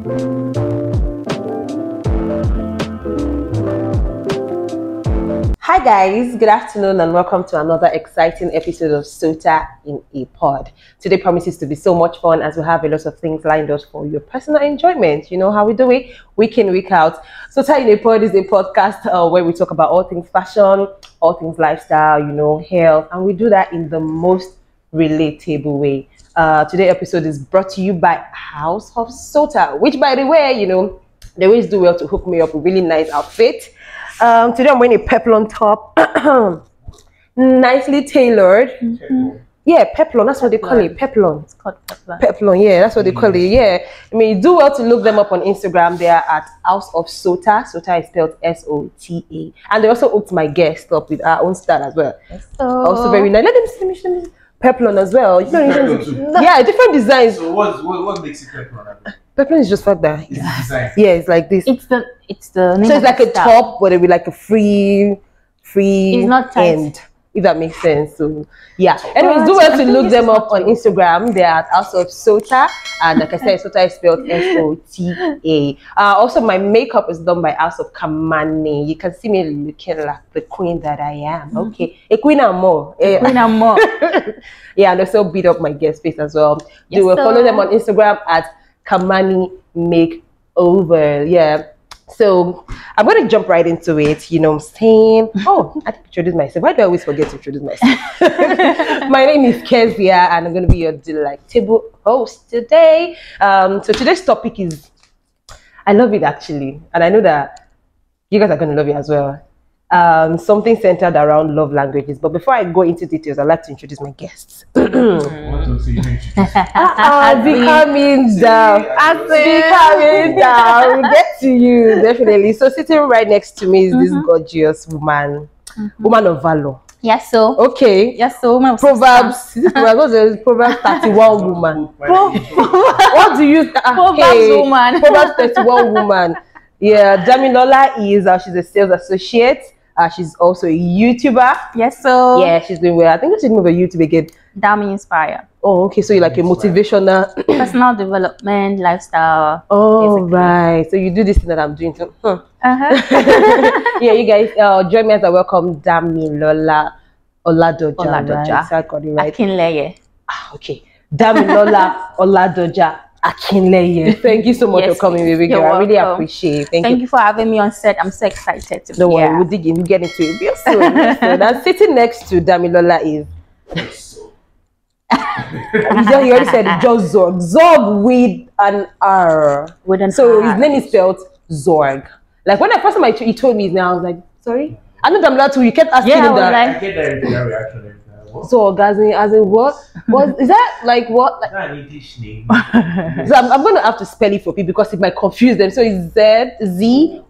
Hi guys, good afternoon and welcome to another exciting episode of SOTA in a Pod. Today promises to be so much fun as we have a lot of things lined up for your personal enjoyment. You know how we do it, week in, week out. SOTA in a Pod is a podcast where we talk about all things fashion, all things lifestyle, health, and we do that in the most relatable way. Today's episode is brought to you by House of SOTA, which by the way, they always do well to hook me up with really nice outfit. Today I'm wearing a peplum top, nicely tailored. Yeah, peplum, that's what they call it, peplum. It's called peplum. Peplum, yeah, that's what they call it, yeah. I mean, you do well to look them up on Instagram. They are at House of SOTA. SOTA is spelled S-O-T-A. And they also hooked my guest up with our own style as well. So, also very nice. Let them see peplum as well. Yeah, different designs. So what makes it peplum? Peplum is just like that. Yeah, it's like this. It's the name. So it's like a top, but it will be like a free it's not tight. end, if that makes sense. So yeah. Anyways, do well to look them up on Instagram. They are at House of SOTA, and like I said, SOTA is spelled S-O-T-A. Also, my makeup is done by House of Kamani. You can see me looking like the queen that I am. Okay, a queen and more. Queen and more. Yeah, and also beat up my guest face as well. Yes, do well follow them on Instagram at Kamani Makeover. Yeah. So I'm going to jump right into it, you know what I'm saying? Oh, I didn't introduce myself. Why do I always forget to introduce myself? My name is Kezia and I'm going to be your delightful host today. So today's topic is, I love it actually. And I know that you guys are going to love it as well. Something centered around love languages. But before I go into details, I'd like to introduce my guests. Be calming down. Be calming down. We'll get to you, definitely. So sitting right next to me is this gorgeous woman. Woman of valor. Yes, so. Okay. Yes, so. Proverbs 31 woman. What do you... Proverbs woman. Proverbs 31 woman. Yeah, Damilola is, she's a sales associate. She's also a YouTuber. Yes, so. Yeah, she's doing well. I think she's doing a YouTube again. Dami Inspire. Oh, okay. So you're like a motivational... Personal development, lifestyle. Oh, basically. Right. So you do this thing that I'm doing too. Yeah, you guys, join me as I welcome Damilola Oladoja. I got it right. Akinleye. Okay. Damilola Oladoja Akinleye. Thank you so much for coming, baby girl. I really appreciate it. Thank you for having me on set. I'm so excited to be Don't worry, here. we'll dig in, we'll get into it real soon. So now sitting next to Damilola is you already said it, just Zorg. Zorg with an R. With an so R. His name is spelled Zorg. Like when the first time he told me his name, I was like, sorry? I know Damilola too, you kept asking him that. I get that reaction. So as in what? What is that like? What? Like, not an English name. So I'm going to have to spell it for people because it might confuse them. So it's Z-Z-O-R-G.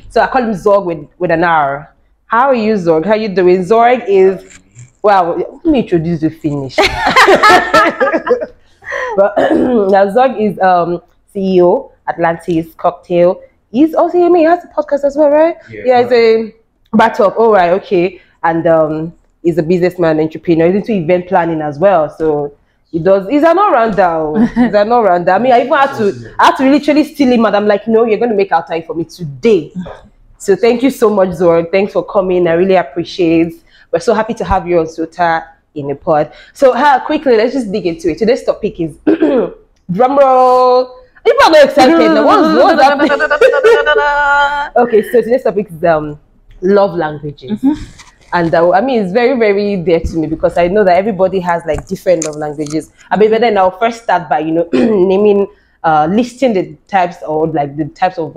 So I call him Zorg with an R. How are you, Zorg? How you doing? Zorg is, well, let me introduce you finish. But now Zorg is CEO Atlantis Cocktail. He's also he has a podcast as well, right? Yeah, it's a battle. All right, okay, and he's a businessman, entrepreneur. He's into event planning as well. So he's an all-rounder. He's an all-rounder. I mean, I even had to literally steal him, and I'm like, no, you're going to make our time for me today. So thank you so much, Zorg. Thanks for coming. I really appreciate it. We're so happy to have you on SOTA in a Pod. So quickly, let's just dig into it. Today's topic is drum roll. People are not excited now. What's happening? Okay, so today's topic is love languages. And I mean, it's very, very dear to me because I know that everybody has like different love languages. I mean, but then I'll first start by, naming, listing the types or like the types of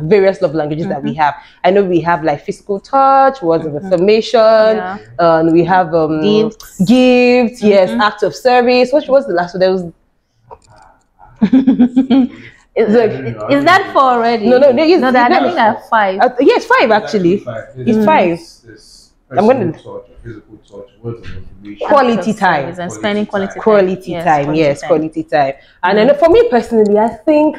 various love languages that we have. I know we have like physical touch, words of affirmation, and we have gifts, yes, acts of service. What was the last one? There was. Is that 4 already? No, I think that's 5. Yes, 5 actually. It's 5. I'm going to physical touch, words of information, quality time, and spending quality time. Yes, quality time. And then for me personally, I think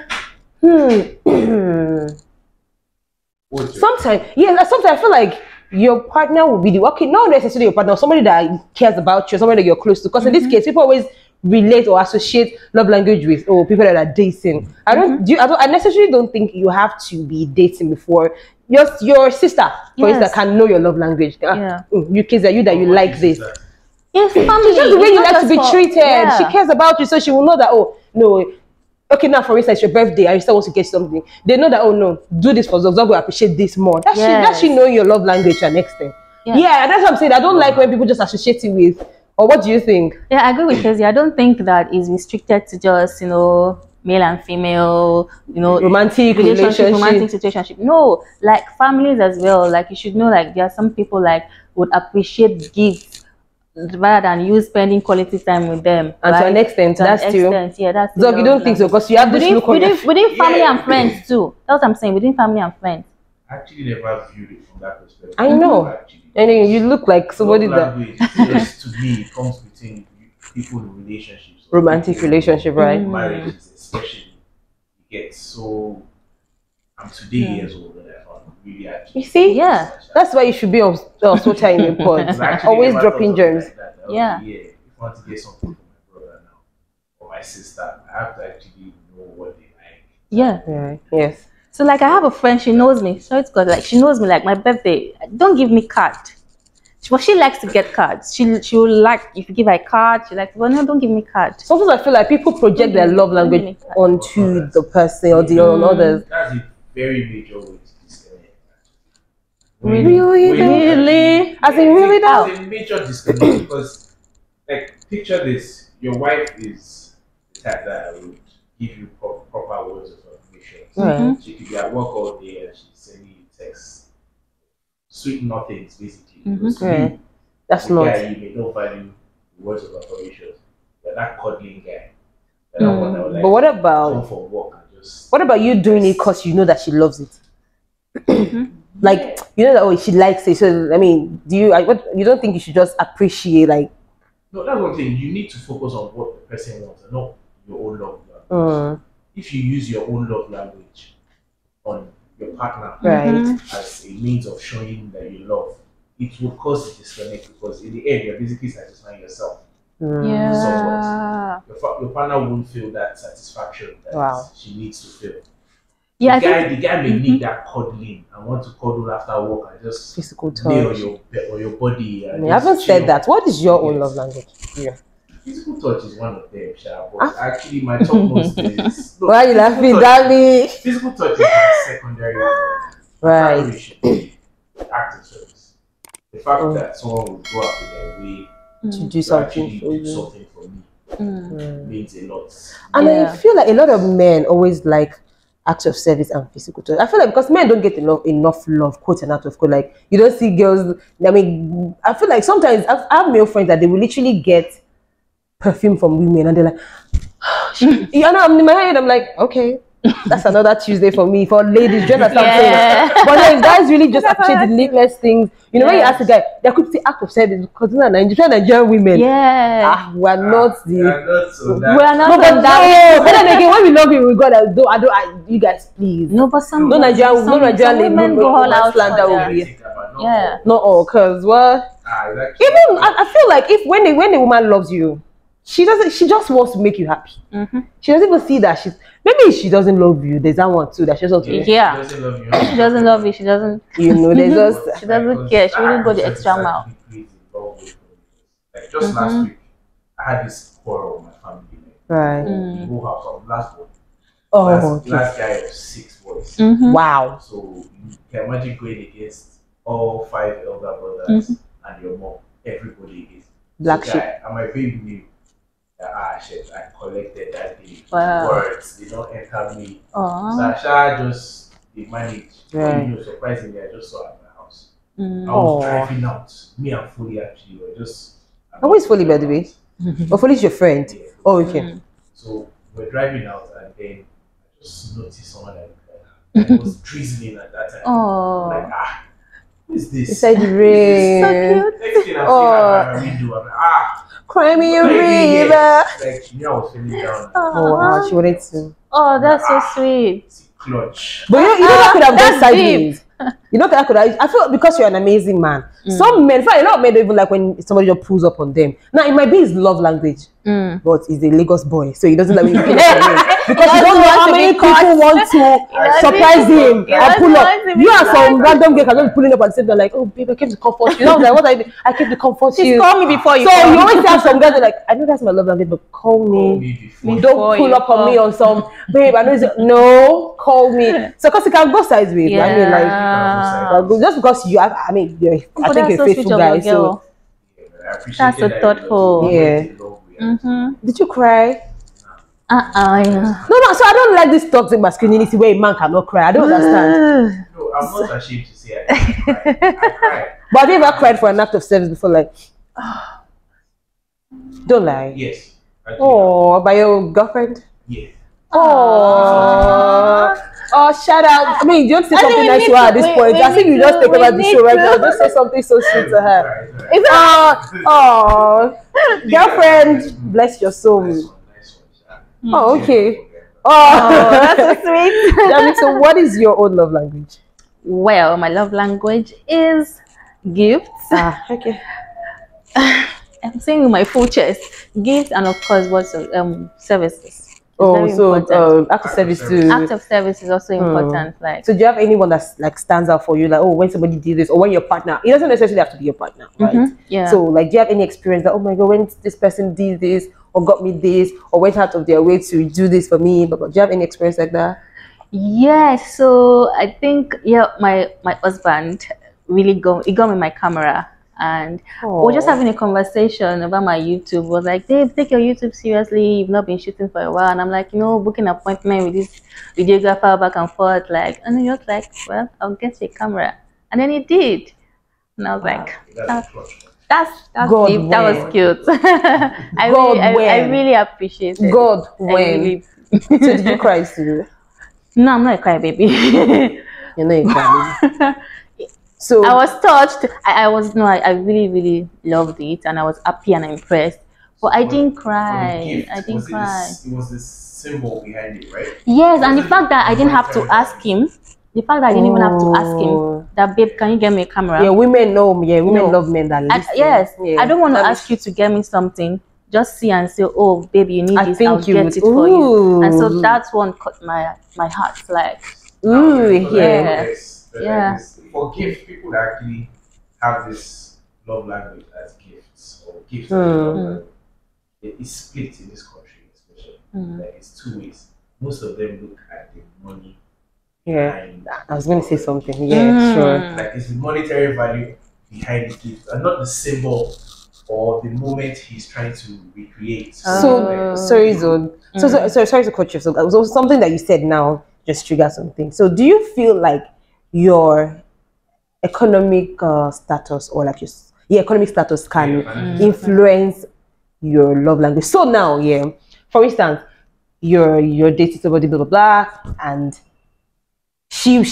sometimes I feel like your partner will be not necessarily your partner, somebody that cares about you, somebody that you're close to. Because in this case, people always relate or associate love language with people that are dating. I necessarily don't think you have to be dating before your sister, for Yes. instance, can know your love language. Yeah. You kids that you like this. Yes, family. It's just the way It's you not like to be just for- treated. Yeah. She cares about you, so she will know that, oh, no. Okay, now, for instance, your birthday, and you still want to get something. They know that, oh, no, do this for Zog. Zog will appreciate this more. That she know your love language to an extent. Yeah, that's what I'm saying. I don't like when people just associate it with, or what do you think? Yeah, I agree with Kezia. I don't think that is restricted to just, male and female, Romantic relationship, romantic situationship. No, like families as well. Like you should know, like there are some people like would appreciate gifts rather than you spending quality time with them. And to an extent, that's still. Yeah, that's Zog, you don't think so? Because you have this look on your face. within family and friends too. That's what I'm saying. Within family and friends. I actually never viewed it from that perspective. I know. Actually. And you look like somebody Love that language, just to me, it comes between people in relationships. romantic relationship, right? Marriages, especially, you get so. I'm today years old and I found really actually. You see? Yeah. That's why you should be on social in the pod. I've actually Always never dropping thought of it germs. like that. Yeah. If I want to get something from my brother now or my sister, I have to actually know what they like. Yeah. Yeah. Yes. So like I have a friend, she knows me. So it's good. Like she knows me. Like my birthday, don't give me card. But she likes to get cards. She will like if you give her a card. She likes. Well, no, don't give me card. Sometimes I feel like people project their love language onto the person or the others. That's a very major way to disconnect. Really? As in really now? It's a major disconnect because, like, picture this: your wife is the type that would give you proper words of affirmation. Right. She could be at work all day and she's sending you texts, sweet nothings, basically. Because Right. you, That's the not. guy, you may not value words of affirmation. You're that cuddling guy. You're that one that would, like, But what come about for walk and just. what about you doing it because you know that she loves it? Like you know that she likes it. So I mean, you don't think you should just appreciate like? No, that's one thing. You need to focus on what the person wants and not your own love language. If you use your own love language on your partner Right. as a means of showing that you love, it will cause a disconnect because in the end you're basically satisfying yourself. Yeah. Your partner won't feel that satisfaction that she needs to feel. Yeah. The guy may need that cuddling and want to cuddle after work and just Physical lay touch. on your body. And I haven't just said chill. that. What is your own love language? Yeah. Physical touch is one of them, Sha, but actually my topmost is. No, Why are you laughing, Daddy? Physical touch is my secondary one. Right. Primary should be act of service. The fact that someone will go out of their way To do to something actually for do you. something for me means a lot. And Yeah. I feel like a lot of men always like acts of service and physical touch. I feel like because men don't get enough love, quote and out of quote. Like you don't see girls. I mean, I feel like sometimes I have male friends that they will literally get perfume from women and they're like, you know, I'm in my head. I'm like, okay, that's another Tuesday for me for ladies. Do you understand what I'm saying? But then guys really just appreciate the needless things. You know, when you ask a guy, they could say act of service because these are Nigerian women. Yeah. We're not the. We're not so that. We're not No, but on that. but then again, when we love you, we got that. You guys, please. No, but some No Nigerian women go all out for slander will that. be. Yeah. Not all, cause what? Exactly. Even I feel like if when a woman loves you, she doesn't. She just wants to make you happy. She doesn't even see that she's. Maybe she doesn't love you. There's that one too that she doesn't. Yeah. She doesn't love you. She doesn't love you. She doesn't. You know, there's just. She doesn't care. She wouldn't go the extra mile. Like just last week, I had this quarrel with my family. Right. The whole house. I'm last one. Oh. Okay. Last guy of 6 boys. Wow. So you can imagine going against all 5 elder brothers and your mom. Everybody is Black so sheep. and my baby knew that shit, I collected that day. Wow. Words, they don't enter me. Oh. Sasha just they managed. Right. You know, surprisingly, I just saw her at my house. I Oh. was driving out. Me and Foley actually were just. Who is Foley, by the way? Oh, Foley's your friend. Yeah. Oh, okay. So we're driving out, and then I just noticed someone like it was drizzling at that time. Oh. I'm like, who is this? Inside the rain. So cute. Next thing I'm seeing her by my window, I'm like, Cry me a baby, river. like she knew I was feeling down. Oh, wow, she wanted to. Oh, that's so sweet. Clutch. But you know that could have gone That's sideways. You know, I feel because you're an amazing man. Some men, a lot of men don't even like when somebody just pulls up on them. Now, it might be his love language, but he's a Lagos boy, so he doesn't like when you pull up on him. Because you don't know how many people want to surprise him or pull up. You are some random guy can just be pulling up and say, like, oh, babe, I came to comfort you. Like, what I came to comfort you. Call me before you So call. you always have some guys that are like, I know that's my love language, but call me. Don't pull up on me on some, babe, I know it's, no, call me. So, because it can go sideways. Yeah. I mean, like, just because you have, I mean, I think you're a faithful guy. So, that's so thoughtful. Yeah. Did you cry? Yeah. No. So I don't like this toxic masculinity where a man cannot cry. I don't understand. No, I'm not ashamed to say I cry. I cry. But have you ever cried for an act of service before? Like, don't lie. Yes. Oh, by your girlfriend? Yeah. Oh, shout out. I mean, you don't say something nice to her at this point. I think you just take over the show right now. Just say something so sweet to her. Girlfriend, bless your soul. Oh, okay. Oh, that's so sweet. Jamie, so what is your own love language? Well, my love language is gifts. Okay. I'm saying with my full chest, gifts, and of course, what's services. Oh, so act of service too. Act of service is also important. Like, so do you have anyone that's like stands out for you? Like, oh, when somebody did this, or when your partner, it doesn't necessarily have to be your partner, right? Yeah. So, like, do you have any experience that, oh my god, when this person did this, or got me this, or went out of their way to do this for me? But do you have any experience like that? Yes. So I think my husband really got me my camera. And we're just having a conversation about my YouTube. Was like, Dave, take your YouTube seriously. You've not been shooting for a while. And I'm like, booking an appointment with this videographer back and forth. Like, and then you're like, well, I'll get you a camera. And then he did. And I was like, that's God, deep. That was cute. I really appreciate it. God, when? So did you cry too? No, I'm not a crybaby. You're not a crybaby. So I was touched. I really, really loved it, and I was happy and impressed. But I didn't cry. I didn't cry. It was this symbol behind it, right? Yes, and the fact that I didn't have to ask him, the fact that I didn't even have to ask him that, babe, can you get me a camera? Yeah, women know. Yeah, women love men that listen. Yes, I don't want to ask you to get me something. Just see and say, oh, baby, you need this. I'll get it for you. And so that's one caught my heart. Like, yeah. For gifts, people actually have this love language as gifts or gifts. It's split in this country, especially. Like, it's two ways. Most of them look at the money. Yeah, I was going to say something. Yeah, sure. Like, it's the monetary value behind the gift, and not the symbol or the moment he's trying to recreate. So, sorry, Zone. So, sorry to cut you. So, something that you said now just triggered something. So, do you feel like your economic status, or like your economic status can influence your love language? So now, for instance, you're dating somebody, blah blah blah, and you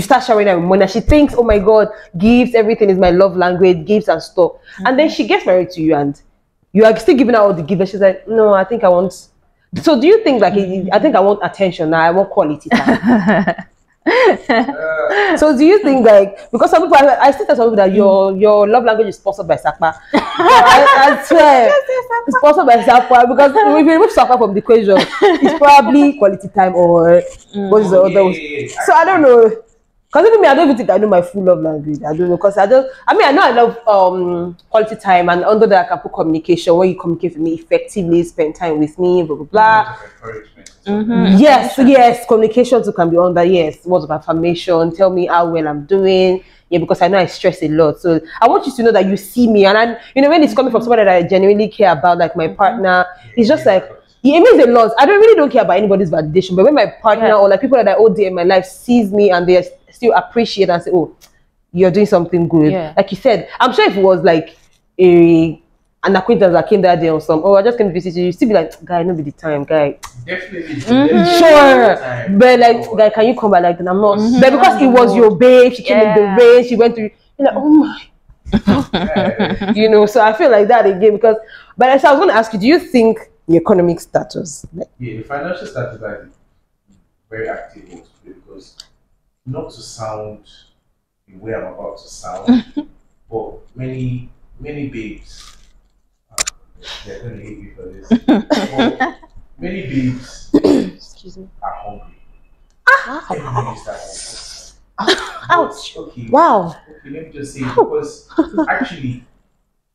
start showering her with money, and she thinks, oh my god, gifts, everything is my love language, gifts and stuff. And then she gets married to you, and you are still giving her all the gifts, and she's like, no, I think I want. So do you think like I think I want attention now, I want quality time? So do you think, like, because some people, I still tell some people that your love language is sponsored by Sakpa. I swear it's sponsored by Sakpa, because if you remove Sakpa from the equation, it's probably quality time or what is the other one? So I don't know, because even me, I don't even think I know my full love language. I don't know, because I know I love quality time, and under that I can put communication, where you communicate with me effectively, spend time with me, blah blah blah. Yes, communication too can be under. Yes, words of affirmation, tell me how well I'm doing. Yeah, because I know I stress a lot, so I want you to know that you see me, and when it's coming from somebody that I genuinely care about, like my partner, it's just like, it means a lot. I really don't care about anybody's validation, but when my partner or like people that I hold dear in my life sees me and they still appreciate and say, oh, you're doing something good. Like you said, I'm sure if it was like an acquaintance that came that day or some, oh, I just came to visit you, still be like, guy, no be the time, guy. Definitely. Sure. But like, guy, can you come back? Like, I'm not. But because it was your babe, she came in the rain, she went through, you're like, oh my. So I feel like that again, because, but so I was going to ask you, do you think the economic status? The financial status, I think, very active also, because not to sound the way I'm about to sound, but many babes, they're going to hate me for this. But many babes Excuse me. are hungry. Everybody is that hungry. Ouch. Okay. Wow. Okay, let me just say because actually,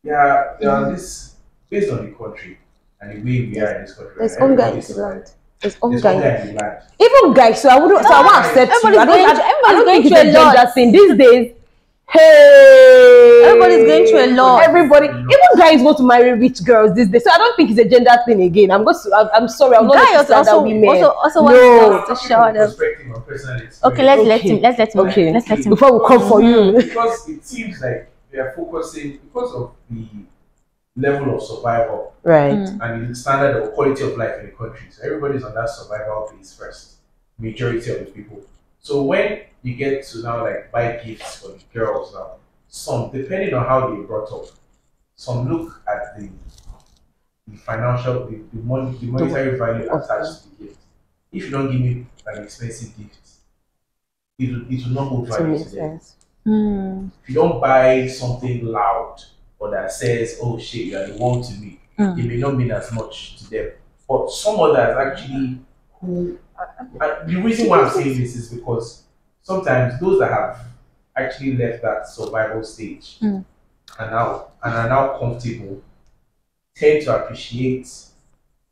there are this based on the country and the way we are in this country. There's right? hunger in Everybody's the land. There's There's hunger. hunger in the land. Even guys, so I won't accept you. I don't think it's a going through a lot. gender thing these days. Hey, Everybody's going through a lot. Everybody, even guys want to marry rich girls these days. So I don't think it's a gender thing again. I'm sorry. I'm not Guys also women. also No. want to show them. Perspective on personal experience. Okay, let's let him. Okay. Let's let him. Before we come for you. Because it seems like we are focusing because of the level of survival Right. and the standard of quality of life in the country. So everybody's on that survival base first. Majority of the people. So when you get to now like buy gifts for the girls now, some depending on how they brought up, some look at the financial, the monetary value attached to the gift. If you don't give me an expensive gift, it will not hold value to them. If you don't buy something loud or that says, "Oh shit, you are the one to me," it may not mean as much to them. But some others actually who the reason why I'm saying this is because sometimes those that have actually left that survival stage and are now comfortable tend to appreciate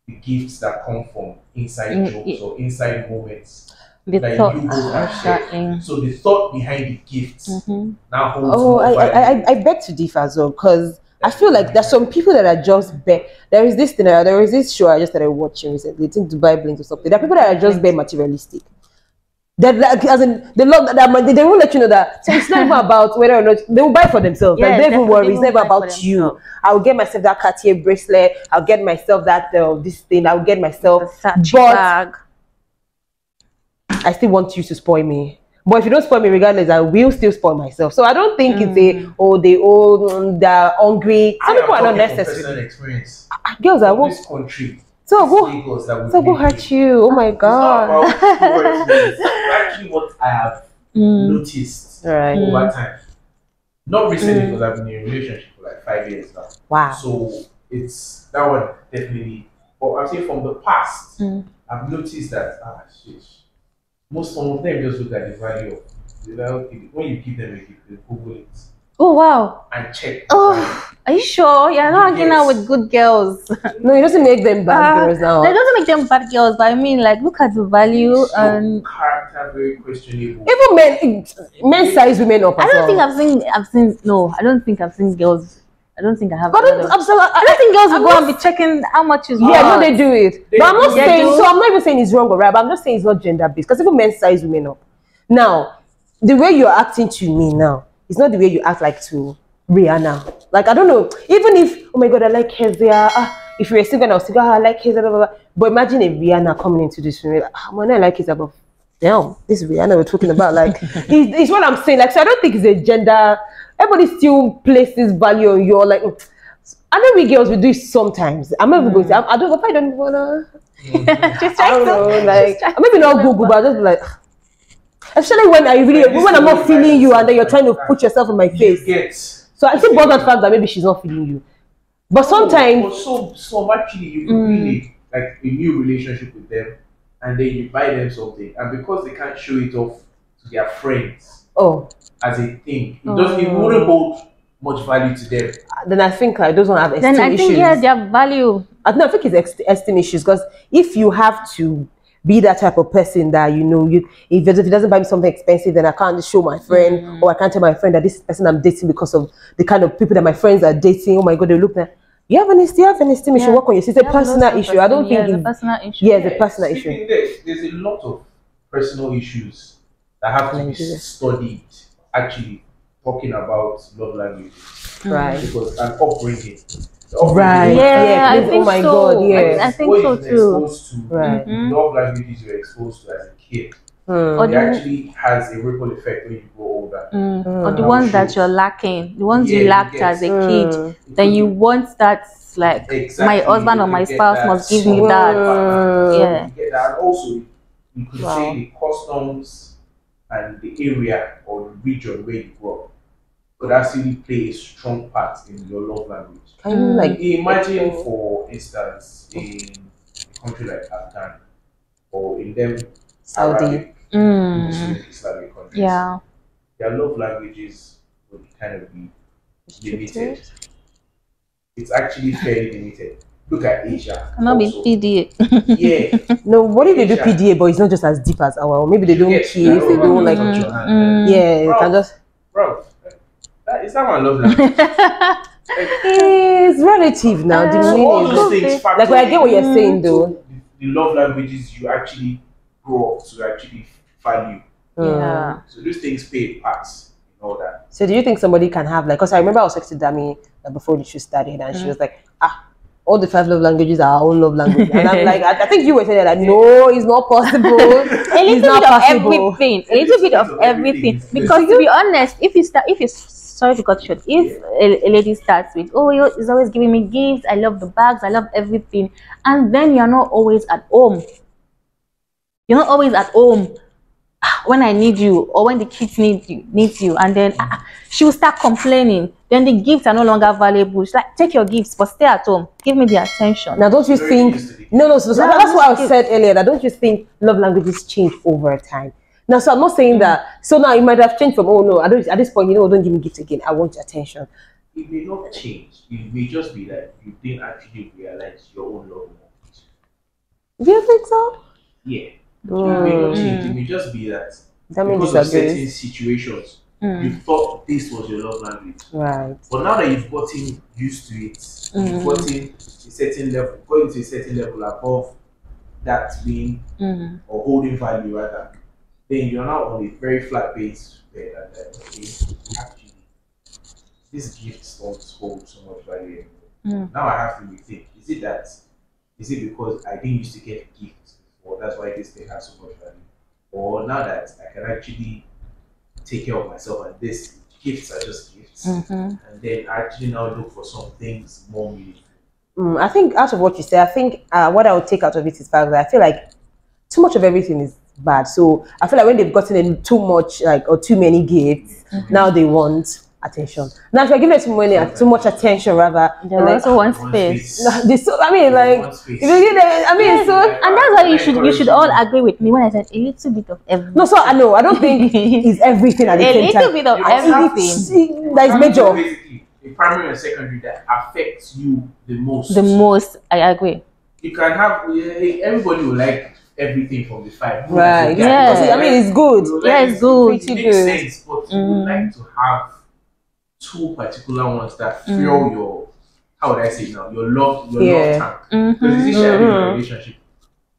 the gifts that come from inside jokes or inside moments The that thought, you both have exactly. shared. So the thought behind the gifts now holds Oh, more value. I beg to differ as well because I feel like there's some people that are just there is this thing, there is this show I just started watching recently, I think Dubai Blinks or something. There are people that are just very materialistic. That like, as in they love that they won't let you know that. So it's not even about whether or not they will buy for themselves. Yes, Like, don't even worry. definitely It's never will buy for about you. themselves. I'll get myself that Cartier bracelet. I'll get myself that this thing. I'll get myself. Versace But bag. I still want you to spoil me. But if you don't spoil me regardless, I will still spoil myself. So I don't think it's they're hungry. Some people are not necessary. Personal experience. Girls are Of this country. So go Lagos that we so go live hurt in. you. Oh my god. It's not about words. Actually what I have noticed Right. over time. Not recently because I've been in a relationship for like 5 years now. Wow. So it's that one definitely. But I'm saying from the past, I've noticed that some of them just look at the value of when you give them a gift, they Google it Oh wow. and check. Oh, are you sure? You're not hanging out with good girls. No, it doesn't make them bad girls now. That doesn't make them bad girls, but I mean, like, look at the value and. Character very questionable. Even men size women up. I don't think I've seen. No, I don't think I've seen girls. I don't think I have. But I don't think girls will go and be checking how much is. Yeah, no, they do it. But I'm not They saying. do. So I'm not even saying it's wrong or right. But I'm just saying it's not gender based. Because even men size women up. Now, the way you're acting to me now is not the way you act like to Rihanna. Like I don't know. Even if oh my god, I like Kezia. If you're a singer, I'll say I like Kezia. Blah, blah, blah. But imagine a Rihanna coming into this room. Like, man, I like Kezia, but damn, this Rihanna we're talking about. Like, it's what I'm saying. Like, so I don't think it's a gender. Everybody still places value on your like. I know we girls will do it sometimes. I'm not even going to. I don't. If I don't wanna. She's I don't know. Like, maybe not Google, but I'll just be like. Especially when when I'm not feeling you, and then you're trying to put yourself in my face. Yes. So I still brought that fact that maybe she's not feeling you. But sometimes. So actually, you could really like a new relationship with them, and then you buy them something, and because they can't show it off to their friends as a thing, it wouldn't hold much value to them. Then I think like those don't have esteem Then I think issues. their value. I think it's esteem issues because if you have to be that type of person that if it doesn't buy me something expensive, then I can't show my friend or I can't tell my friend that this person I'm dating because of the kind of people that my friends are dating. Oh my god, they look at you have an esteem issue. Work on your. It's a personal issue. I don't think it's a personal issue. Yeah, it's a personal issue. There's a lot of personal issues that have to be studied. Actually, talking about love language, right? Because an upbringing. Right. Yeah, I think oh my so. god, yeah. I think so too. Right. Love languages you're exposed to as a kid. Or it actually has a ripple effect when you grow older. Or the ones that you're lacking, the ones you lacked as a kid, then you want that, like, my husband or my spouse must give me that. You get that. And also, you could say the customs and the area or the region where you grow up could actually play a strong part in your love language. Can you like Imagine, for instance, in a country like Afghan or in them Saudi? Arabic, Muslim, Islamic countries, Yeah. their love languages would kind of be limited. It's actually fairly limited. Look at Asia. Cannot be also. PDA. Yeah. No, what if they do Asia. PDA, but it's not just as deep as our? Or maybe they don't Yes, kiss, they don't like. Yeah, you Bro. can just. Bro, that is not my love language. It's relative now. The So all meaning. those things factor Like, I get what you're in. saying, though. So the love languages you actually grow up to actually value. Yeah. So those things play parts in all that. So do you think somebody can have like? Because I remember I was talking to Dami before the show started, and she was like, all the 5 love languages are our own love language. And I'm like, I think you were saying that, no, it's not possible. A little bit of everything. A little bit of everything. Yes. Because to be honest, if you sorry to cut short, if a lady starts with, oh, he's always giving me gifts, I love the bags, I love everything, and then you're not always at home. You're not always at home when I need you, or when the kids need you, and then she will start complaining. Then the gifts are no longer valuable. She's like, take your gifts, but stay at home. Give me the attention. Now, don't you Very think? easily. No. So that's what I said earlier. That don't you think love languages change over time? Now, so I'm not saying that. So now it might have changed from, oh no, I don't. At this point, don't give me gifts again. I want your attention. It may not change. It may just be that you didn't actually realize your own love language. Do you think so? Yeah. It may not change. It may just be that That means because of certain disagree. situations, you thought this was your love language. Right. But now that you've gotten used to it, you've gotten a certain level, going to a certain level above that being or holding value rather, then you're now on a very flat base where okay, actually these gifts don't hold so much value anymore. Now I have to rethink. Is it because I didn't used to get gifts before, that's why this thing has so much value? Or now that I can actually take care of myself and these gifts are just gifts, and then I actually now look for some things more meaningful. I think out of what you say, I think what I would take out of it is fact that I feel like too much of everything is bad. So I feel like when they've gotten in too much, like, or too many gifts, now they want attention. Now if you're giving it too much attention, rather, They also want space. I mean, like, if you give them, I mean, so, And that's why you should all agree with me when I said a little bit of everything. no, so I know, I don't think it's everything at the A same little time. bit of everything. That is major. Basically, a primary and secondary that affects you the most. The most, I agree. You can have everybody will like everything from the 5. Right. Yeah. Because, I mean, it's good. Yeah, it's good. It makes sense, but you would like to have 2 particular ones that fuel your, how would I say it now, your love tank. Because it's sharing in a relationship.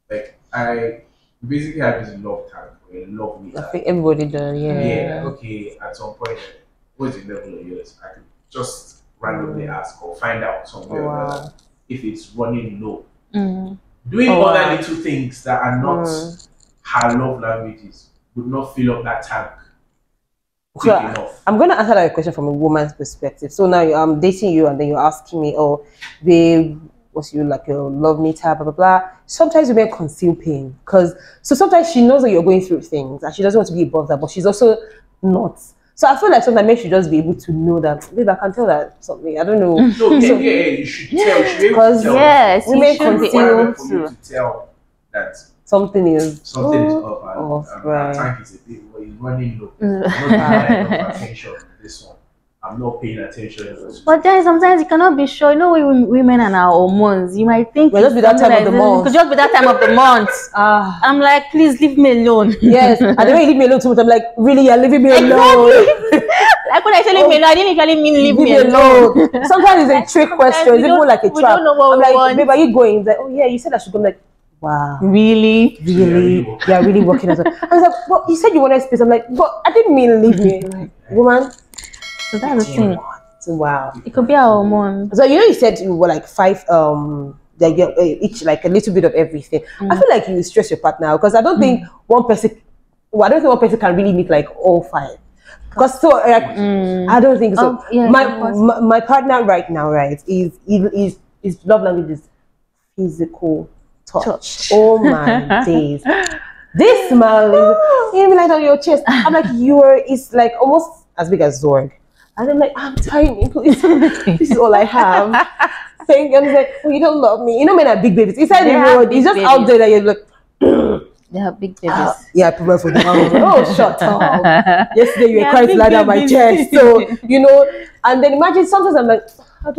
Like I basically have this love tank or a love meter. I think everybody does, Yeah, like, okay, at some point, what's the level of yours? I could just randomly ask or find out somewhere or other if it's running low. Doing other little things that are not her love languages would not fill up that tank quick enough. I'm going to answer that question from a woman's perspective. So now I'm dating you and then you're asking me, oh, babe, what's you like your love meter, blah, blah, blah. Sometimes women conceal pain. So sometimes she knows that you're going through things and she doesn't want to be above that, but she's also not. So I feel like sometimes men should just be able to know that, babe, I can tell that something. I don't know. No, you should tell. You should be able to tell. Yes, Women you should be conceal able For you to. to tell that something is up and right. tank is a bit running low. I'm not paying enough attention to this one. I'm not paying attention. But then sometimes you cannot be sure. You know, women and our hormones. You might think Well, just be that time of the month. It could just be that time of the month. I'm like, please leave me alone. Yes, and the way you leave me alone too much, I'm like, really, you're leaving me alone. Like when I say leave me alone, I didn't usually mean leave me alone. Sometimes it's a trick question. It's even like a we trap. don't know what I'm we like, want. babe, are you going? He's like, oh yeah, you said I should go. I'm like, wow, Really? really? You're really working as well. I was like, well, you said you wanted space. I'm like, but I didn't mean leave me. Like, woman, So that's the thing. wow. It could be our hormones. So you said you were like 5 that you each like a little bit of everything. I feel like you stress your partner because I don't think one person can really meet like all 5. Because so like, I don't think so. Oh, yeah, my partner right now, right, is love language is physical touch. Oh my days. This smile is You like on your chest. I'm like, it's like almost as big as Zorg. And I'm like, I'm tiny, please. This is all I have. Saying, and he's like, oh, you don't love me. You know, men are big babies. Inside the world, it's just out there that you're like, they have big babies. Yeah, I prefer for them. Oh, shut up. Yesterday you were crying flat on my chest. So, you know, and then imagine sometimes I'm like, I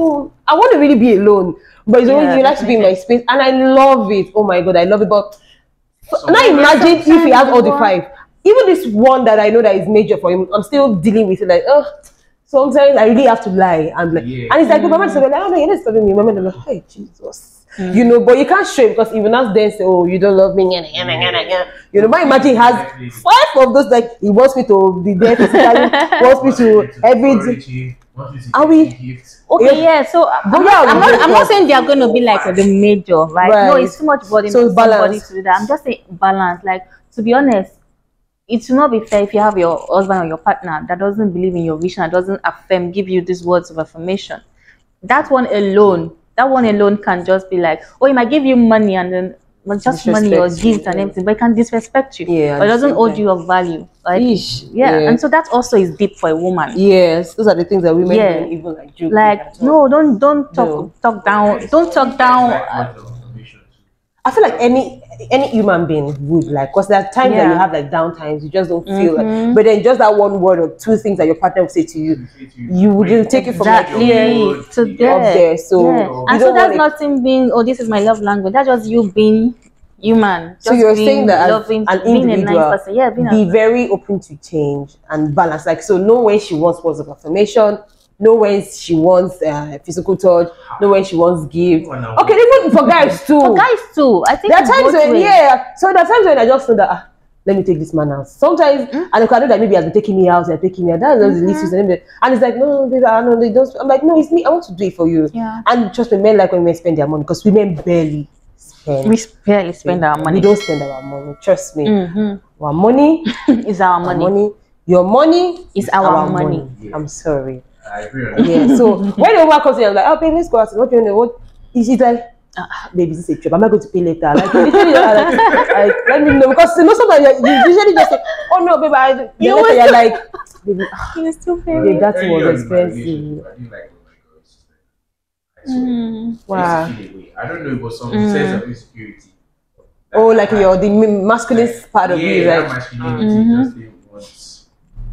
want to really be alone. But it's always, you like to be in my space. And I love it. Oh my God, I love it. But now imagine if he has all the 5. Even this one that I know that is major for him, I'm still dealing with it. Like, sometimes I really have to lie. I'm like, and it's like, my mom said, oh no, you're not stopping me. My mom, I'm like, hey, Jesus. You know, but you can't show it because even us then say, oh, you don't love me. You know, but imagine he has 5 of those, like, he wants me to be there physically, wants me to everything. Are we? Okay, yeah. So I'm not saying they are going to be like the major, right? No, it's too much burden for somebody to do that. I'm just saying balance. Like, to be honest, it will not be fair if you have your husband or your partner that doesn't believe in your vision, that doesn't give you these words of affirmation. That one alone can just be like, oh, he might give you money and then just money or gifts and everything, but it can disrespect you. Yeah, but it doesn't hold you of value. Like, and so that also is deep for a woman. Yes, those are the things that women don't even like joke. Like, no, don't talk down. Don't talk down. I feel like any human being would, like, because there are times that you have like down times, you just don't feel like, but then just that one word or 2 things that your partner will say to you, you wouldn't take it from like to there. So and so that's nothing being, oh, this is my love language. That's just you being human. Just so you're saying that loving, as an individual, being a nice person. Be very open to change and balance. Like, so know when she wants words of affirmation, know when she wants physical touch, know when she wants gift. Okay, even for guys too. For guys too, I think there are times when so there are times when I just know that let me take this man out. Sometimes and I know that maybe has been taking me out, they're taking me out. That's the least reason. And it's like, no, baby, I know they don't. I'm like, no, it's me. I want to do it for you. Yeah. And trust me, men like when men spend their money because women barely spend. We barely spend our money. We don't spend our money. Trust me. Our money is our money. Your money is our money. Yeah. I'm sorry. I agree on that. Yeah, so when the woman comes in, I'm like, oh, baby, let's go out. What do you know? What is it like? Baby, this is a trip. I'm not going to pay later. Like, literally, like, let me know. Because you know, sometimes you usually just say, oh, no, baby, you're like, baby, you're still paying. Baby, that was expensive. Wow. I don't know, but some sense of insecurity. Oh, like you're the masculine part of you, right? Yeah, masculinity. Just didn't want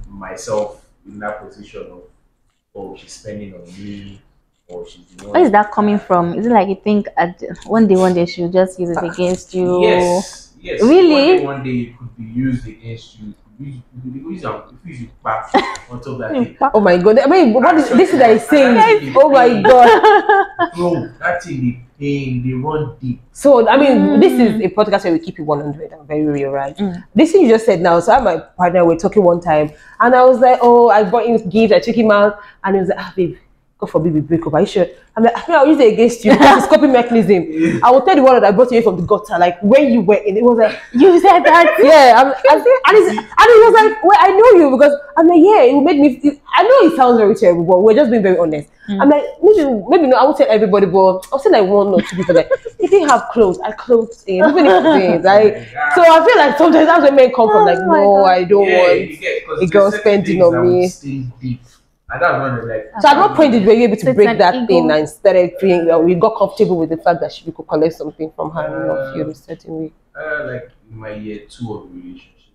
myself in that position of, oh, she's spending on me, or she's the one. Where is that coming from? Is it like you think one day she'll just use it against you? Yes. Really? One day it could be used against you. Use you back on top of that. Oh my God! I mean, what is this that is saying? Oh my God! Bro, that thing, they run deep. So I mean, this is a podcast where we keep it 100 and very real, right? This thing you just said now. So I and my partner were talking one time, and I was like, "Oh, I bought him gifts. I took him out, and he was like, ah, babe, God forbid we break up. Are you sure?" I'm like, I mean, I'll use it against you because it's coping mechanism. I will tell the one that I brought you from the gutter, like when you were in. It was like, you said that, yeah. And it was like, well, I know you because I'm like, yeah, it will make me. I know it sounds very terrible, but we're just being very honest. I'm like, maybe no, I won't tell everybody, but I'll say like 1 or 2 people. Like, if they have clothes, I clothed him. Even if things, like, so I feel like sometimes that's when men come from. Like, no, I don't want a girl spending on me. And that's one of like. So at what point did we be able to break that thing and started feeling that we got comfortable with the fact that we could collect something from her and feel a certain way? Like in my year 2 of the relationship.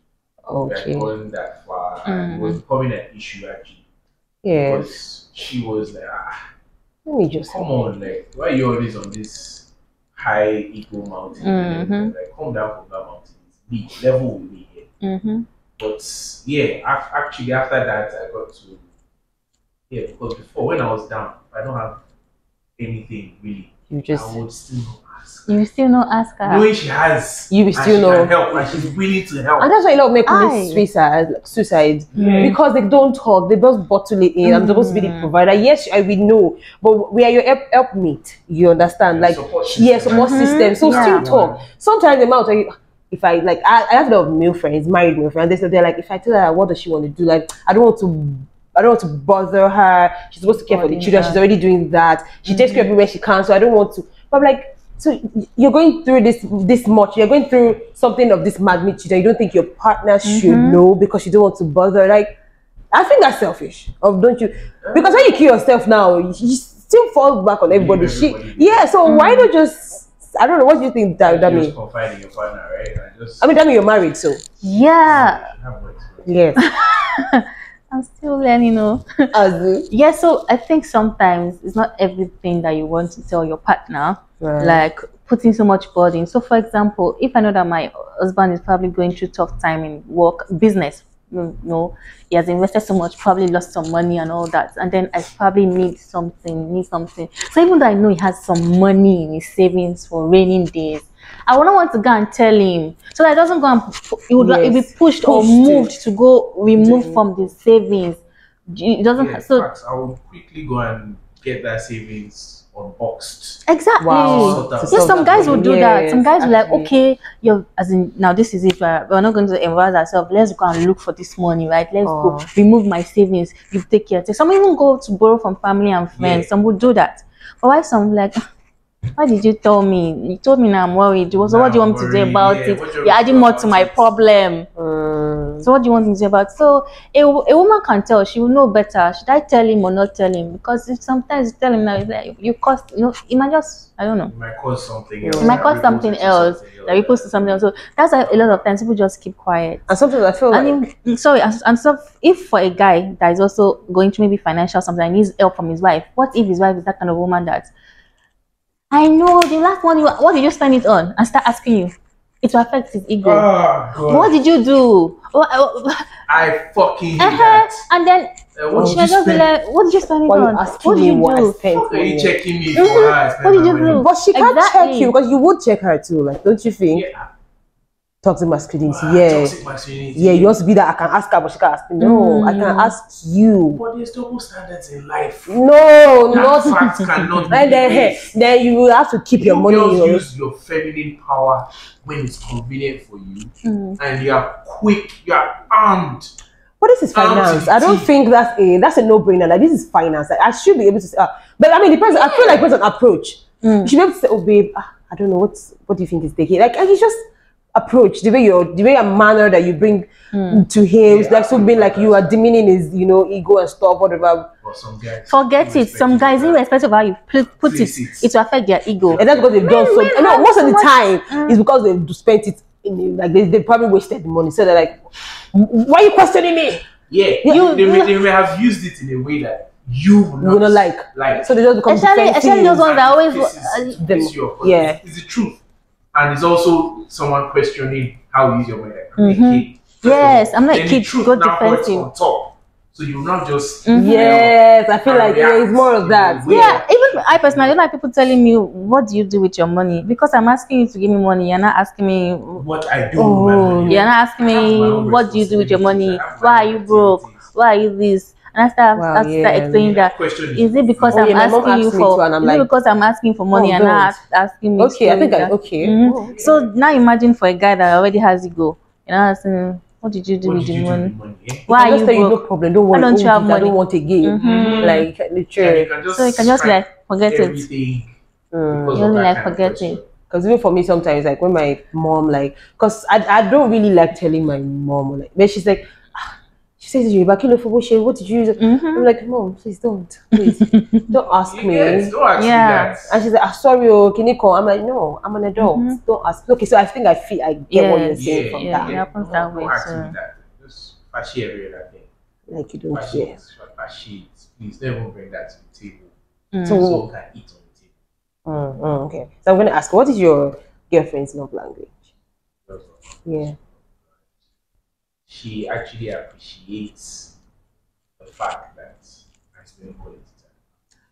Okay. We had gone that far, and it was becoming an issue actually. Yeah. Because she was like, let me just come on, like, why are you always on this high ego mountain? Like, come down from that mountain. It's me, level with me here. But yeah, actually after that I got to. Yeah, because before, when I was down, I don't have anything really. I would still not ask her. You still not ask her? Knowing she has. You still know. Help, and she's willing to help. And that's why a lot of men commit suicide. Because they don't talk, they just bottle it in. I'm supposed to be the provider. Yes, I will know. But we are your helpmate. You understand? Like, support system. So still talk. Sometimes the amount if I like, I have a lot of male friends, married male friends. They're like, if I tell her what does she want to do, like, I don't want to bother her. She's supposed to care for the children. She's already doing that. She takes care of me when she can, so I don't want to. But I'm like, So you're going through this much. You're going through something of this magnitude, and you don't think your partner should know because you don't want to bother. Like, I think that's selfish. Or don't you? Because when you kill yourself now, you still fall back on everybody. So why not just? I don't know. What do you think that means? Just confide in your partner, right? I mean, that means you're married, so yeah. yes. I'm still learning, Yeah, so I think sometimes it's not everything that you want to tell your partner, like putting so much burden. So, for example, if I know that my husband is probably going through tough time in work, business, he has invested so much, probably lost some money and all that, and then I probably need something. So even though I know he has some money in his savings for raining days, I wouldn't want to go and tell him, so that it doesn't go and he'll be pushed or moved to go remove from the savings. It doesn't. So I will quickly go and get that savings unboxed. Exactly. Wow. Yes, some guys will do that. Some guys will like, okay, as in now this is it. We're not going to embarrass ourselves. Let's go and look for this money, right? Let's go remove my savings. You take care. Some even go to borrow from family and friends. Some would do that. But why some like, why did you tell me? You told me now I'm worried. So what do you want me to do about it? You're adding more to my problem. So what do you want me to do about it? So a woman can tell. She will know better. Should I tell him or not tell him? Because if sometimes you tell him now, it's like you cost. It might just, I don't know. It might cause something else. It might cause something else. That we post to something else. So that's why a lot of times people just keep quiet. And sometimes I feel if for a guy that is also going through maybe financial something and needs help from his wife, what if his wife is that kind of woman that I know the last one, what did you spend it on? And start asking you. It will affect his ego. What did you do? I fucking hate that. And then she might just be like, what did you spend it on? What did you do? Are you checking me for her? What did you do? But she can't check you because you would check her too, like, don't you think? Yeah. Toxic masculinity, Toxic masculinity. Yeah, you want to be that I can ask her, but she can't ask me. No, I can ask you. But there's double standards in life. No, that fact cannot be. And then you will have to keep your money. You use your feminine power when it's convenient for you, and you are quick, you are armed. But this is finance. I don't think that's a no-brainer. Like, this is finance. Like, I should be able to say, but I mean, I feel like it's an approach. You should be able to say, oh babe, I don't know what do you think is taking? Like, it's just approach the way your manner that you bring to him, like so being like you are demeaning his ego and stuff, whatever. Or some guys forget it. Some guys, irrespective of how you put it, it will affect their ego. And that's because they've done so. No, most of the time it's because they've spent it in like they probably wasted the money. So they're like, why are you questioning me? Yeah, they may have used it in a way that you will not like. So they just become especially those ones that always it's the truth. And it's also someone questioning how you use your money. Yes, I'm like kid. Go defensive on top, so you're not just. Yes, I feel like it's more of that. Yeah, even I personally don't like people telling me what do you do with your money, because I'm asking you to give me money. You're not asking me what I do. With my money. You're not asking me what do you do with your money. Why are you broke? Why are you this? And I start explaining that. Is it because I'm asking you for? Is it because I'm asking for money and not asking me? Okay, I think So now imagine for a guy that already has ego, asking, what did you do with the money? Why are you broke? No problem. Don't worry. Why don't you have money? I don't want again. Like literally. So you can just like forget it. You like forget it. Because even for me, sometimes like when my mom because I don't really like telling my mom but she's like. She says, what did you do? I'm like, Mom, please don't. Please. Don't ask me. Yes, don't ask me that. And she's like, sorry, can you call? I'm like, no, I'm an adult. Don't ask. Okay, so I think I get what you're saying from that. It happens that way. Don't ask me that. Just fashy every other thing. Like you don't care. Fashy, please don't even bring that to the table. So we can eat on the table. Okay. So I'm going to ask, what is your girlfriend's love language? Yeah. She actually appreciates the fact that I spend quality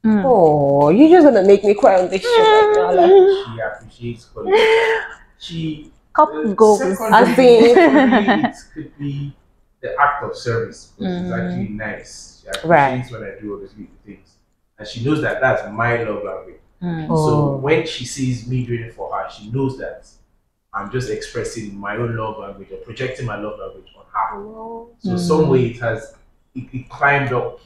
time. Oh, you're just gonna make me cry on this show right now. She appreciates quality time. She couple goals. I think it could be the act of service, which is actually nice. She appreciates when I do obviously the things, and she knows that that's my love language. So when she sees me doing it for her, she knows that I'm just expressing my own love language or projecting my love language on her. So some way it climbed up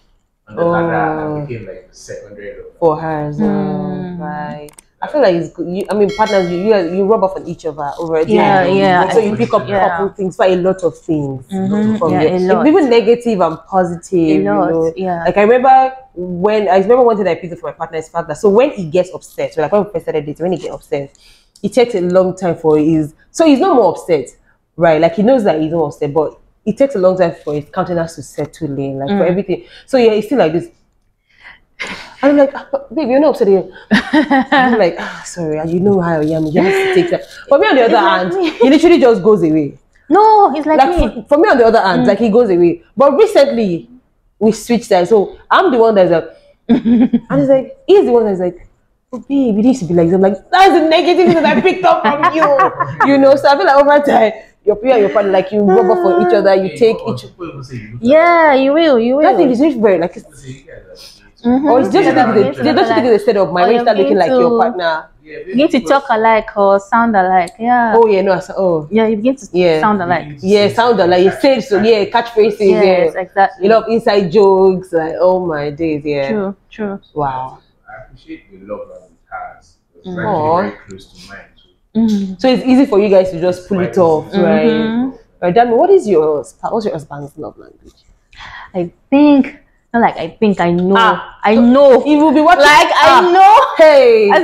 on the ladder and became like the secondary love for her. Right. I feel like it's good. I mean, partners, you rub off on each other already. Yeah. So you pick up couple things for a lot of things. From a lot. Even negative and positive. A lot, you know? yeah. Like I remember one thing I picked up for my partner's father. So when he gets upset, like when we first started dating, when he gets upset, it takes a long time for so he's not more upset, right? Like he knows that he's not upset, but it takes a long time for his countenance to settle in, like for everything. So yeah, he's still like this. I'm like, babe, you're not upset here. I'm like, sorry, you know how I am. You have to take that. But me on the other hand, he literally just goes away. No, he's like me. For me on the other hand, like he goes away. But recently, we switched sides. So I'm the one that's like, and he's like, he's the one that's like, oh, babe, you need to be like this. I'm like, that's the negative that I picked up from you. You know, so I feel like over time, your peer and your partner, like you rub off on each other, you take each. Yeah, you will. That thing is very like. Or it's just they don't think it's a setup. My way start looking like your partner. You begin to talk alike or sound alike. Yeah. Oh yeah, no. Yeah, you begin to sound alike. Yeah, sound alike. You say so. Yeah, catchphrases. Yes, yeah, exactly. You love inside jokes. Like, oh my days. Yeah. True. Wow. I appreciate the love that it has. It's actually very close to mine too. So it's easy for you guys to just pull it off, right? Right, Dami, what's your husband's love language? I think. Not like I think I know. I know. He will be watching. Like I know. Hey. As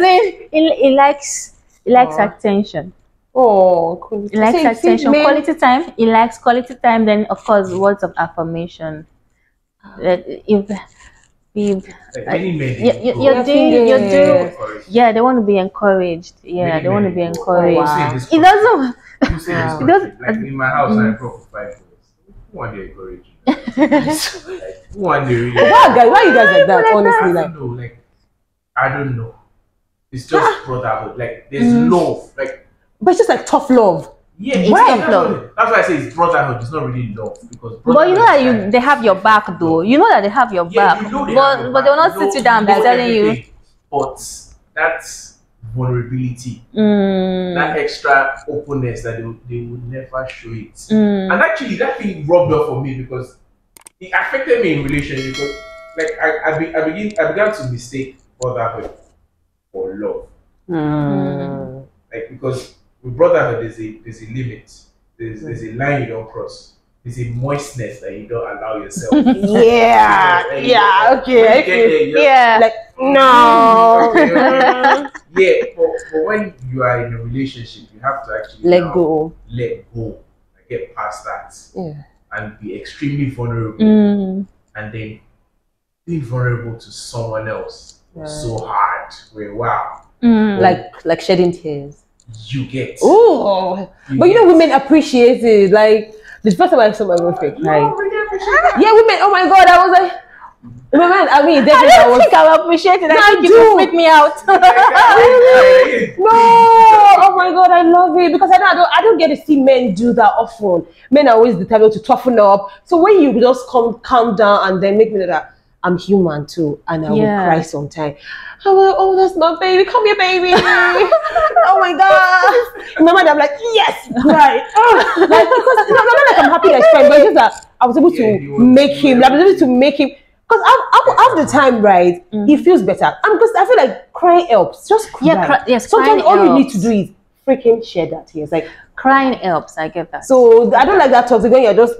in, he likes attention. Oh, cool. He likes attention. Quality time. He likes quality time. Then of course words of affirmation. That if you're doing. Yeah, they want to be encouraged. Yeah, they want to be encouraged. It doesn't. It doesn't. Like in my house, I broke 5 boys. Who want to encourage you? Why you guys like that? Honestly, I don't know. It's just brotherhood. Like there's love. Like, but it's just like tough love. Yeah, it's tough love. That's why I say it's brotherhood. It's not really love because. But you know that they have your back though. You know that they have your back. You know but they will not sit you down by telling you. But that's vulnerability, that extra openness that they would never show it. And actually, that thing rubbed off on me because it affected me in relationship. Because like I began to mistake brotherhood for love. Like because with brotherhood, there's a limit. There's a line you don't cross. There's a moistness that you don't allow yourself. Okay. Like no. But when you are in a relationship, you have to actually let go, and get past that, and be extremely vulnerable, and then being vulnerable to someone else so hard. Where like shedding tears. You get. But you know, women appreciate it. Like the first time I saw my boyfriend cry. Yeah, women. Oh my God, I was like. Man, I mean, definitely I don't think I will appreciate it. I think you will freak me out. No, oh my God, I love it because I don't get to see men do that often. Men are always the type to toughen up. So when you just calm down and then make me know that I'm human too, and I will cry sometimes. I'm like, oh, that's my baby. Come here, baby. Oh my God. In my mind, I'm like, yes, right. Like, because not like I'm happy that it's fine, but it's just that I was able to make him. I was able to make him. Because half the time, right, he feels better. And because I feel like crying helps. Just cry. Sometimes all you need to do is freaking shed that tears. Like crying helps. I get that. So I don't like that toxic when you're just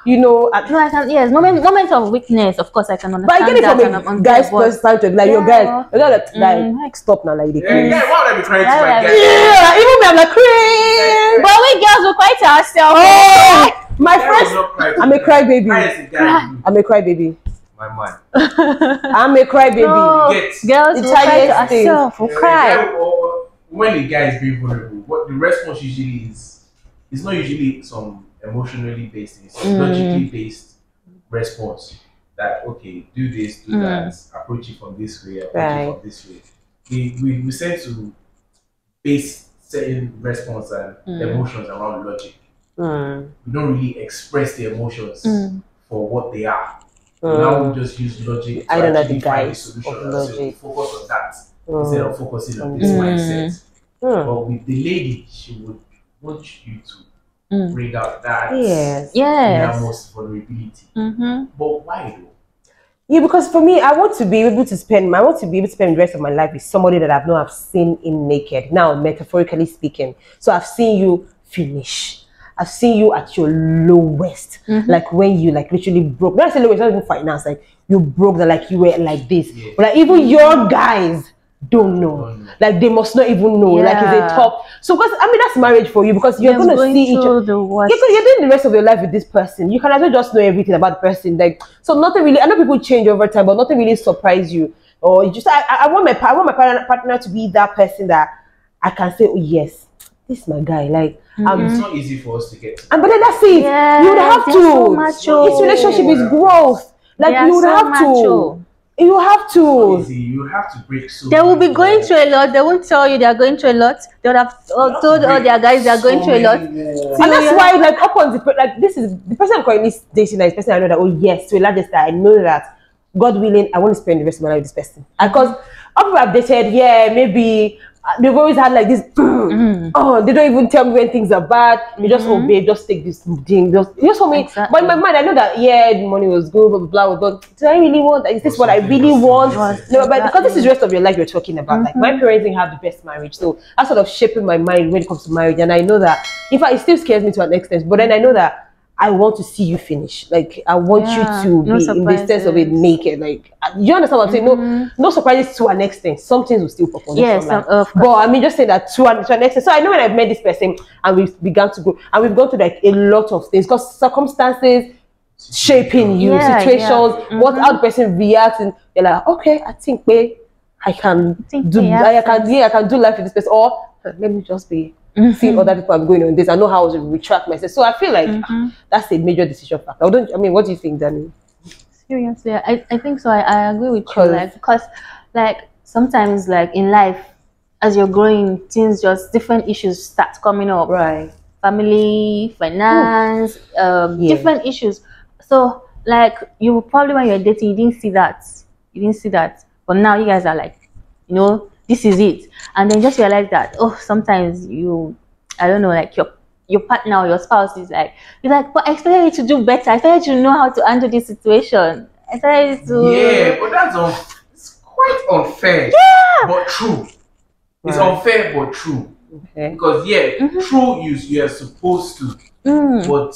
you know. No, I can. Yes, moment of weakness. Of course, I can understand. But I get it from a guy's perspective. Like your guy, like stop now, like why would I be crying to my guy? Yeah, even me, I'm like crying. But we girls will cry to ourselves. My first, I'm a crybaby. I'm a crybaby. My man. I'm a crybaby. No, girls will cry to ourselves. Will cry. When the guy is being vulnerable, what the response usually is, it's not usually some emotionally based, it's logically based response. That okay, do this, do that, approach it from this way, approach it from this way. We tend to base certain response and emotions around logic. We don't really express the emotions for what they are. Now we just use logic to actually find the solution and focus on that instead of focusing on this mindset. But with the lady, she would want you to bring out that innermost vulnerability. But why though? Yeah, because for me, I want to be able to spend the rest of my life with somebody that I've seen in naked. Now, metaphorically speaking. So I've seen you finish. I've seen you at your lowest. Like when you like literally broke. When I say lowest, not even finance, like you broke that, like you were like this. Yeah. But like even your guys don't know. Like they must not even know. Like it's a top. So because I mean that's marriage for you, because you're gonna see each other. You're doing the rest of your life with this person. You can as well just know everything about the person. Like so nothing really, I know people change over time, but nothing really surprise you. Or you just I want my partner to be that person that I can say, oh yes, this is my guy. Like it's not easy for us to get. And but then that's it. Yes, you would have to. So macho. This relationship is growth. Like you would have to. You have to. You have to break so. They will be going through a lot. They won't tell you they are going through a lot. They would have told all their guys they are going through a lot. And that's why, like, up on the like, this is the person I'm currently dating. This person I know that. Oh yes, to a large extent, I know that. God willing, I want to spend the rest of my life with this person. Because people I've dated, yeah, maybe they've always had like this. Oh, they don't even tell me when things are bad. They just obey, just take this thing, just for me. Exactly. But in my mind, I know that the money was good, blah blah blah. But do I really want? Is this what I really want? No, but because this is the rest of your life you're talking about. Like my parents didn't have the best marriage, so that's sort of shaping my mind when it comes to marriage. And I know that, in fact, it still scares me to an extent. But then I know that I want to see you finish. Like I want you to be in the sense of it naked. Like you understand what I'm saying? No surprises to an extent. Some things will still pop on. Yes, but I mean, just say that to an extent. So I know when I've met this person and we've begun to grow and we've gone through like a lot of things because circumstances shaping you, situations, what how the person reacts, and you're like, okay, I think I can do life with this person, or let me just be. See other people I'm going on this. I know how to retract myself. So I feel like that's a major decision factor. What do you think, Danny? Seriously, I think so. I agree with you. Like because like sometimes like in life, as you're growing, different issues start coming up. Right. Family, finance, different issues. So like you probably when you're dating, you didn't see that. But now you guys are like, this is it, and then just realize that sometimes I don't know, like your partner or your spouse is like, you're like, but I expected you to do better. I expected you to know how to handle this situation. I expected to. But that's it's quite unfair. Yeah, but true. It's unfair but true. Okay. Because true, you are supposed to, but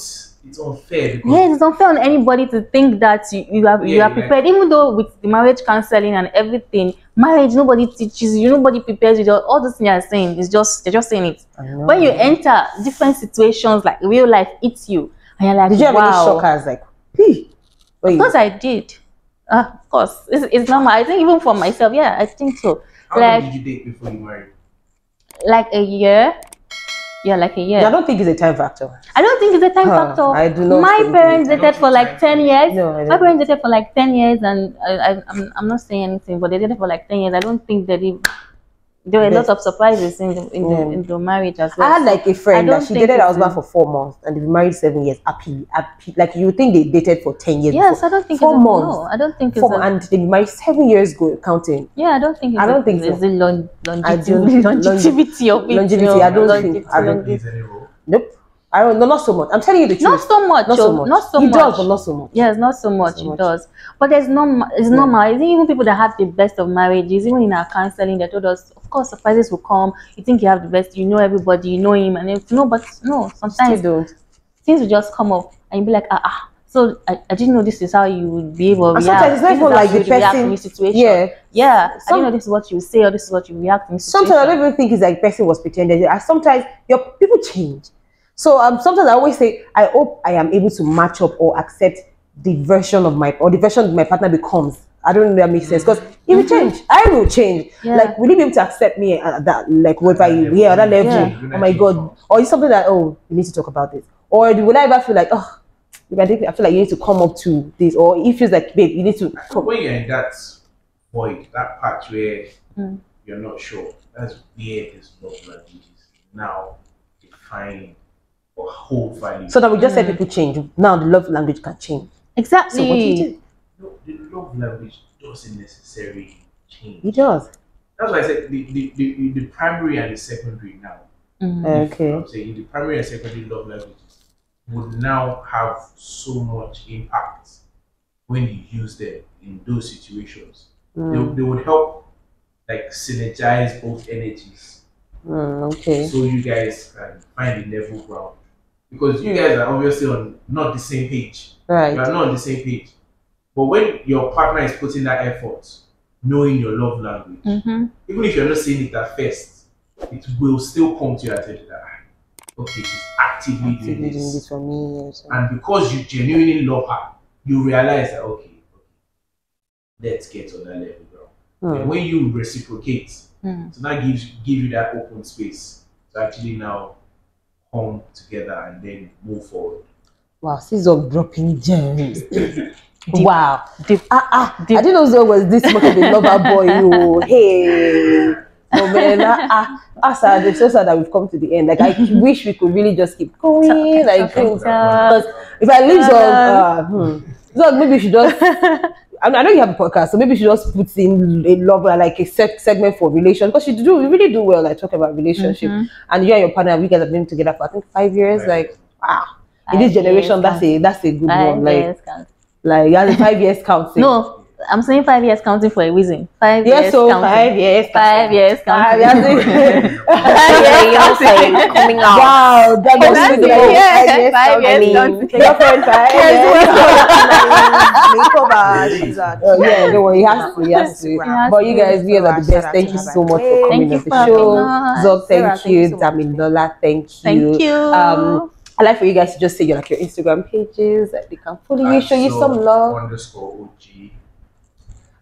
it's unfair. It's unfair on anybody to think that you are prepared. Even though with the marriage counseling and everything, marriage nobody teaches you, nobody prepares you. All this thing you are saying is they're just saying it. When you enter different situations, like real life hits you, and you're like, did you have any shockers? Like, of course I did. Of course, it's normal. I think even for myself, I think so. How long did you date before you married? Like a year. Yeah, like a year. I don't think it's a time factor. I don't think it's a time factor. I do not. My parents dated for like 10 years. No, my parents dated for like 10 years, and I'm not saying anything, but they dated for like 10 years. I don't think that there were a lot of surprises in the marriage as well. I had like a friend that she dated her husband for 4 months and they been married 7 years. Happy. Like you would think they dated for 10 years. Yes, before. I don't think 4 months. No, I don't think it's and they been married 7 years ago counting. Yeah, I don't think. It's the longevity of it. Longevity. I don't think. Nope. I don't know, not so much. I'm telling you the truth. Not so much. Not so much. It does, but not so much. Yes, not so much. It does. But it's normal. Even people that have the best of marriages, even in our counseling, they told us, of course, surprises will come. You think you have the best, you know everybody, you know him, and sometimes things will just come up, and you'll be like, So I didn't know this is how you would be able to react. Sometimes it's not even like the person. Situation. Yeah. I didn't know this is what you say or this is what you react in situation. Sometimes I don't even think it's like the person was pretending. Sometimes your people change. So sometimes I always say, I hope I am able to match up or accept the version of my partner becomes. I don't know if that makes sense, because if you change, I will change. Yeah. Like, will you be able to accept me at that, like, whatever you, at that level? Yeah. Oh my God. Or is something that, you need to talk about this? Or will I ever feel like, I feel like you need to come up to this? Or it feels like, babe, you need to. When you're in that void, that part where you're not sure, that's where this love language is now defined or whole value. So that we just said people change. Now the love language can change. Exactly. So what do you do? No, the love language doesn't necessarily change. It does. That's why I said the primary and the secondary now. Okay. I'm saying the primary and secondary love languages would now have so much impact when you use them in those situations. They would help like synergize both energies. Okay. So you guys can find the level ground. Because you guys are obviously on not the same page. Right. You are not on the same page. But when your partner is putting that effort, knowing your love language, even if you're not saying it at first, it will still come to your attention that okay, she's actively doing this for me. And because you genuinely love her, you realize that okay, let's get on that level ground. And when you reciprocate, so that give you that open space to actually now come together and then move forward. Wow, she's all dropping gems. Wow. I didn't know Zog was this much of a lover boy. Oh, hey. Oh man, it's so sad that we've come to the end. Like I wish we could really just keep going. Like because if I leave Zog, maybe you should just I know you have a podcast, so maybe you should just put in a love like a segment for relation, because you really do well. Like talk about relationship, and you and your partner, you guys have been together for I think 5 years. Like wow, in this generation, that's a good one. Like you have a 5 years counting. No, I'm saying 5 years counting for a reason. 5 yes, years so counting. 5 years. 5 years counting. 5 years. Coming out. Wow, that was 5 years. 5 years counting. Your friend 5 years. Yeah, no one. He has to. But you guys are the best. Thank you so much for coming on the show. Zog, thank you. Damilola, thank you. Thank you. I'd like for you guys to just say your Instagram pages that they can follow you, show you some love. _OG.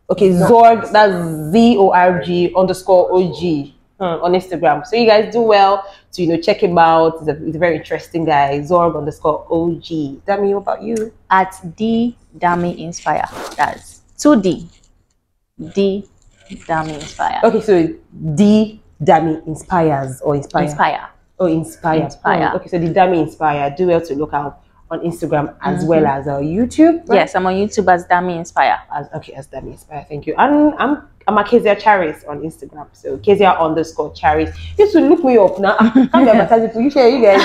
Okay, Zorg, that's ZORG_OG on Instagram. So you guys do well to check him out. He's a very interesting guy. Zorg_OG. Dami, what about you? At D Dami Inspire. That's 2D. D Dami Inspire. Okay, so D Dami Inspires or Inspire. Inspire. Oh, Inspire. Okay, so the Dami Inspire. Do well to look out on Instagram as well as YouTube. Right? Yes, I'm on YouTube as Dami Inspire. As Dami Inspire. Thank you. And I'm a Kezia Charis on Instagram. So Kezia_Charis. You should look me up now. I'm advertising for you. You guys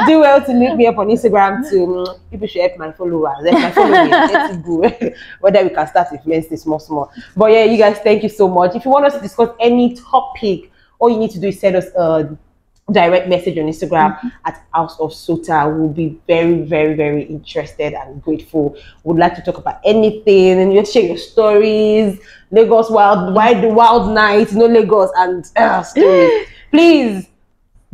do well to look me up on Instagram too. People should help my followers. Help my followers. Let's go. Whether we can start influencing small. But yeah, you guys, thank you so much. If you want us to discuss any topic, all you need to do is send us a direct message on Instagram at House of Sota. We'll be very, very, very interested and grateful. Would like to talk about anything and just share your stories. Lagos wild night, Lagos and stories. Please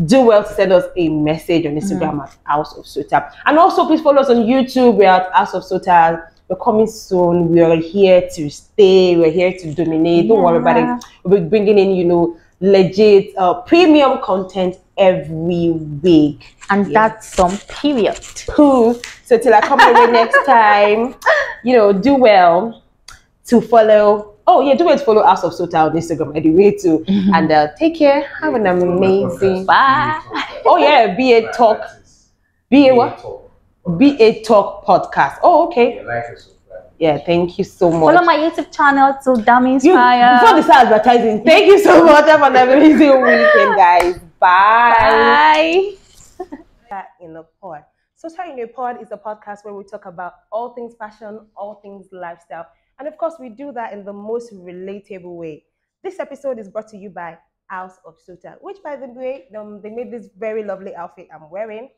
do well to send us a message on Instagram at House of Sota. And also please follow us on YouTube. We're at House of Sota. We're coming soon. We are here to stay. We're here to dominate. Don't worry about it. We'll be bringing in, legit premium content every week, and that's some period. Cool. So till I come away next time, do well to follow. Oh yeah, do well to follow House of Sota on Instagram anyway too. And take care. Have an amazing bye. Oh yeah, BA Talk. BA Talk podcast. Oh okay. Yeah, thank you so much. Follow my YouTube channel to Dami Inspire. Before they start advertising, thank you so much. Have an amazing weekend, guys. Bye. Sota in a Pod. Sota in a Pod is a podcast where we talk about all things fashion, all things lifestyle. And of course, we do that in the most relatable way. This episode is brought to you by House of Sota, which by the way, they made this very lovely outfit I'm wearing.